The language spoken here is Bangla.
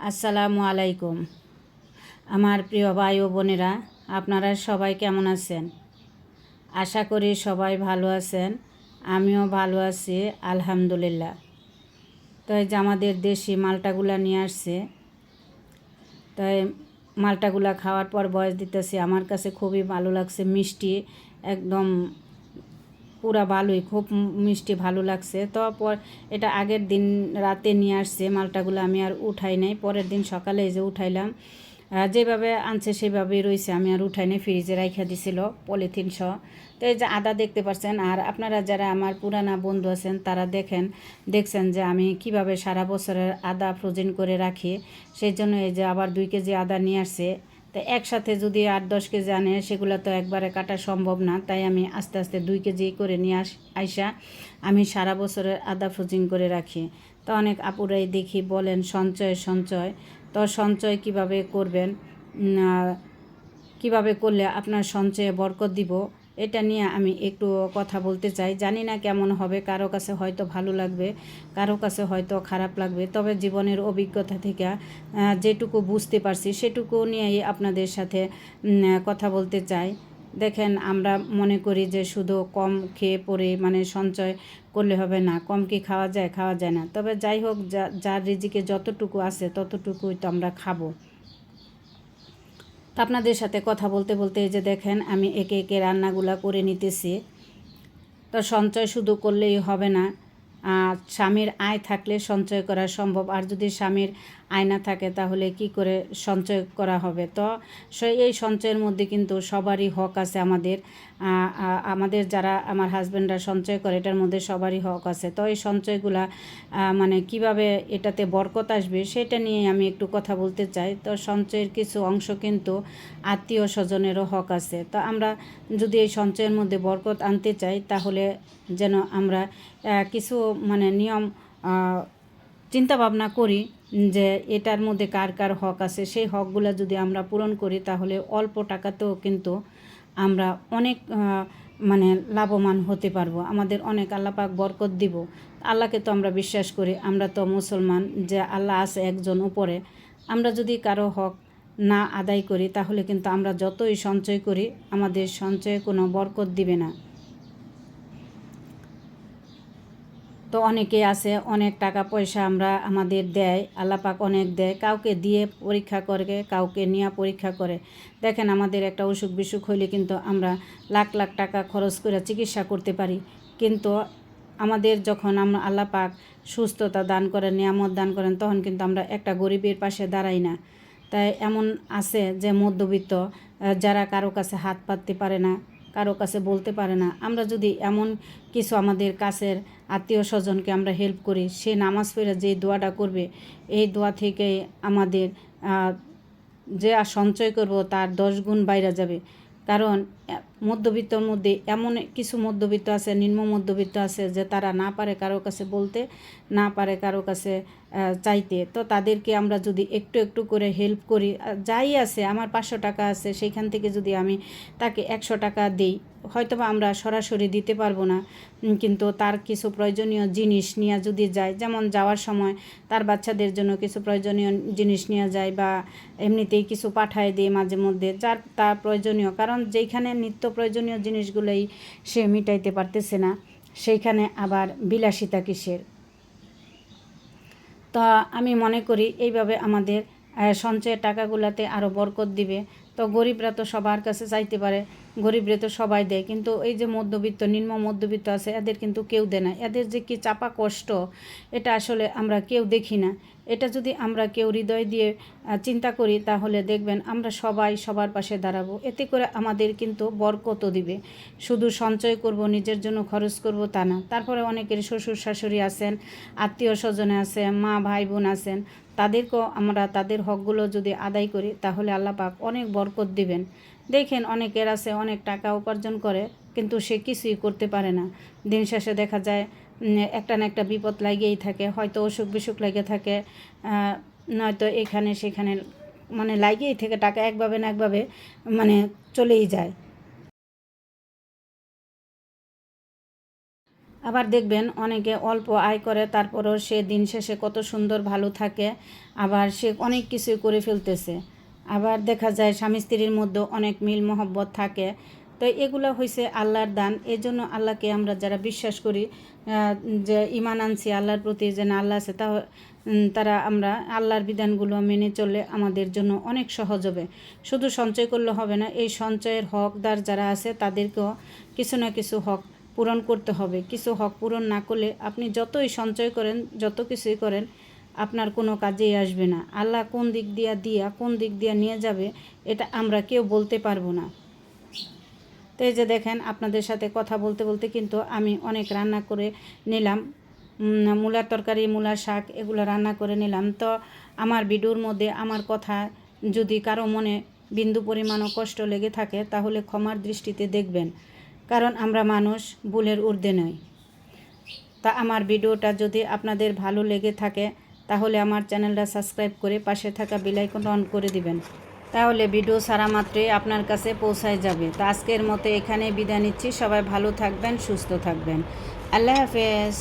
আসসালামু আলাইকুম। আমার প্রিয় ভাই ও বোনেরা, আপনারা সবাই কেমন আছেন? আশা করি সবাই ভালো আছেন। আমিও ভালো আছি, আলহামদুলিল্লাহ। তো এই যে আমাদের দেশি মালটাগুলা নিয়ে আসছে, তাই মালটাগুলা খাওয়ার পর বয়স দিতেছি। আমার কাছে খুবই ভালো লাগছে, মিষ্টি একদম পুরা ভালোই, খুব মিষ্টি ভালো লাগছে। তারপর এটা আগের দিন রাতে নিয়ে আসছে মালটাগুলো, আমি আর উঠাই নাই। পরের দিন সকালে এই যে উঠাইলাম, যেভাবে আনছে সেভাবেই রয়েছে, আমি আর উঠাই নাই, ফ্রিজে রাইখা দিছিল পলিথিন সহ। তো এই যে আদা দেখতে পাচ্ছেন, আর আপনারা যারা আমার পুরানা বন্ধু আছেন তারা দেখছেন যে আমি কিভাবে সারা বছরের আদা ফ্রোজেন করে রাখি। সেই জন্য এই যে আবার 2 কেজি আদা নিয়ে আসছে। তো একসাথে যদি 8-10 কেজি আনে সেগুলো তো একবারে কাটা সম্ভব না, তাই আমি আস্তে আস্তে 2 কেজি করে নিয়ে আইসা আমি সারা বছরের আদা ফ্রোজিং করে রাখি। তো অনেক আপুরাই দেখি বলেন সঞ্চয়। তো সঞ্চয় কিভাবে করবেন, কিভাবে করলে আপনার সঞ্চয়ে বরকত দিব, এটা নিয়ে আমি একটু কথা বলতে চাই। জানি না কেমন হবে, কারো কাছে হয়তো ভালো লাগবে, কারো কাছে হয়তো খারাপ লাগবে। তবে জীবনের অভিজ্ঞতা থেকে যেটুকু বুঝতে পারছি সেটুকু নিয়েই আপনাদের সাথে কথা বলতে চাই। দেখেন, আমরা মনে করি যে শুধু কম খেয়ে পরে মানে সঞ্চয় করলে হবে না। কম কি খাওয়া যায় না। তবে যাই হোক, যার রিজিকে যতটুকু আছে ততটুকুই তো আমরা খাবো। তো আপনাদের সাথে কথা বলতে বলতে এই যে দেখেন, আমি একে একে রান্নাগুলা করে নিতেছি। তো সঞ্চয় শুধু করলেই হবে না, স্বামীর আয় থাকলে সঞ্চয় করা সম্ভব। আর যদি স্বামীর আয় না থাকে তাহলে কি করে সঞ্চয় করা হবে? তো এই সঞ্চয়ের মধ্যে কিন্তু সবারই হক আছে। আমাদের যারা আমার হাজব্যান্ডরা সঞ্চয় করে, এটার মধ্যে সবারই হক আছে। তো এই সঞ্চয়গুলা মানে কিভাবে এটাতে বরকত আসবে সেটা নিয়ে আমি একটু কথা বলতে চাই। তো সঞ্চয়ের কিছু অংশ কিন্তু আত্মীয় স্বজনেরও হক আছে। তো আমরা যদি এই সঞ্চয়ের মধ্যে বরকত আনতে চাই তাহলে যেন আমরা কিছু মানে নিয়ম চিন্তা ভাবনা করি যে এটার মধ্যে কার কার হক আছে। সেই হকগুলো যদি আমরা পূরণ করি তাহলে অল্প টাকাতেও কিন্তু আমরা অনেক মানে লাভবান হতে পারবো। আমাদের অনেক আল্লাহ পাক বরকত দিব। আল্লাহকে তো আমরা বিশ্বাস করি, আমরা তো মুসলমান, যে আল্লাহ আছে একজন উপরে। আমরা যদি কারো হক না আদায় করি তাহলে কিন্তু আমরা যতই সঞ্চয় করি আমাদের সঞ্চয়ে কোনো বরকত দিবে না। তো অনেকে আছে অনেক টাকা পয়সা আমাদের দেয়, আল্লাহ পাক অনেক দেয়, কাউকে দিয়ে পরীক্ষা করে, কাউকে নিয়ে পরীক্ষা করে। দেখেন, আমাদের একটা অসুখ বিসুখ হইলে কিন্তু আমরা লাখ লাখ টাকা খরচ করে চিকিৎসা করতে পারি, কিন্তু আমাদের যখন আমরা আল্লাহ পাক সুস্থতা দান করেন, নিয়ামত দান করেন, তখন কিন্তু আমরা একটা গরিবের পাশে দাঁড়াই না। তাই এমন আছে যে মধ্যবিত্ত যারা কারো কাছে হাত পাততে পারে না, কারো কাছে বলতে পারে না, আমরা যদি এমন কিছু আমাদের কাছের আত্মীয় স্বজনকে আমরা হেল্প করি, সে নামাজ পড়ে যে দোয়াটা করবে, এই দোয়া থেকে আমাদের যে সঞ্চয় করব তার 10 গুণ বাইরে যাবে। কারণ মধ্যবিত্তর মধ্যে এমন কিছু মধ্যবিত্ত আছে, নিম্ন মধ্যবিত্ত আছে, যে তারা না পারে কারো কাছে বলতে, না পারে কারো কাছে চাইতে। তো তাদেরকে আমরা যদি একটু একটু করে হেল্প করি, যাই আছে, আমার 500 টাকা আছে, সেইখান থেকে যদি আমি তাকে 100 টাকা দিই, হয়তোবা আমরা সরাসরি দিতে পারবো না, কিন্তু তার কিছু প্রয়োজনীয় জিনিস নিয়ে যদি যায়, যেমন যাওয়ার সময় তার বাচ্চাদের জন্য কিছু প্রয়োজনীয় জিনিস নিয়ে যায়, বা এমনিতেই কিছু পাঠায় দিয়ে মাঝে মধ্যে, যার তার প্রয়োজনীয়, কারণ যেইখানে নিত্য প্রয়োজনীয় জিনিসগুলোই সে মিটাইতে পারতেছে না, সেইখানে আবার বিলাসিতা কিসের? তো আমি মনে করি এইভাবে আমাদের সঞ্চয়ের টাকাগুলোতে আরও বরকত দিবে। তো গরিবরা তো সবার কাছে চাইতে পারে, গরিবরা তো সবাই দেয়, কিন্তু এই যে মধ্যবিত্ত নিম্ন মধ্যবিত্ত আছে, এদের কিন্তু কেউ দেয় না। এদের যে কি চাপা কষ্ট, এটা আসলে আমরা কেউ দেখি না। এটা যদি আমরা কেউ হৃদয় দিয়ে চিন্তা করি তাহলে দেখবেন আমরা সবাই সবার পাশে দাঁড়াবো। এতে করে আমাদের কিন্তু বরকতও দিবে। শুধু সঞ্চয় করব, নিজের জন্য খরচ করব তা না। তারপরে অনেকের শ্বশুর শাশুড়ি আছেন, আত্মীয় স্বজনে আছে, মা ভাই বোন আছেন, তাদেরকেও আমরা তাদের হকগুলো যদি আদায় করি তাহলে আল্লাহ পাক অনেক বরকত দিবেন। দেখেন, অনেকের আছে অনেক টাকা উপার্জন করে, কিন্তু সে কিছুই করতে পারে না। দিন শেষে দেখা যায় একটা না একটা বিপদ লাগিয়েই থাকে, হয়তো অসুখ বিসুখ লেগে থাকে, নয়তো এখানে সেখানে মানে লাগিয়েই থেকে টাকা একভাবে না একভাবে মানে চলেই যায়। আবার দেখবেন অনেকে অল্প আয় করে, তারপরও সে দিন শেষে কত সুন্দর ভালো থাকে, আবার সে অনেক কিছুই করে ফেলতেছে। আবার দেখা যায় স্বামী স্ত্রীর মধ্যে অনেক মিল মহব্বত থাকে। তো এগুলো হয়েছে আল্লাহর দান। এই জন্য আল্লাহকে আমরা যারা বিশ্বাস করি, যে ইমান আনছি আল্লাহর প্রতি, যে না আল্লাহ আছে, তারা আমরা আল্লাহর বিধানগুলো মেনে চললে আমাদের জন্য অনেক সহজ হবে। শুধু সঞ্চয় করলে হবে না, এই সঞ্চয়ের হকদার যারা আছে তাদেরকেও কিছু না কিছু হক পূরণ করতে হবে। কিছু হক পূরণ না করলে আপনি যতই সঞ্চয় করেন, যত কিছুই করেন, আপনার কোনো কাজেই আসবে না। আল্লাহ কোন দিক দিয়া কোন দিক দিয়া নিয়ে যাবে, এটা আমরা কেউ বলতে পারবো না। তো এই যে দেখেন, আপনাদের সাথে কথা বলতে বলতে কিন্তু আমি অনেক রান্না করে নিলাম। মূলার তরকারি, মূলার শাক, এগুলো রান্না করে নিলাম। তো আমার ভিডিওর মধ্যে আমার কথা যদি কারো মনে বিন্দু পরিমাণও কষ্ট লেগে থাকে, তাহলে ক্ষমার দৃষ্টিতে দেখবেন, কারণ আমরা মানুষ, ভুলের ঊর্ধ্বে নই। তা আমার ভিডিওটা যদি আপনাদের ভালো লেগে থাকে, তাহলে আমার চ্যানেলটা সাবস্ক্রাইব করে পাশে থাকা বেল আইকনটা অন করে দিবেন, তাহলে ভিডিও ছাড়া মাত্রই আপনার কাছে পৌঁছায় যাবে। তো আজকের মতো এখানে বিদায় নিচ্ছি। সবাই ভালো থাকবেন, সুস্থ থাকবেন। আল্লাহ হাফেজ।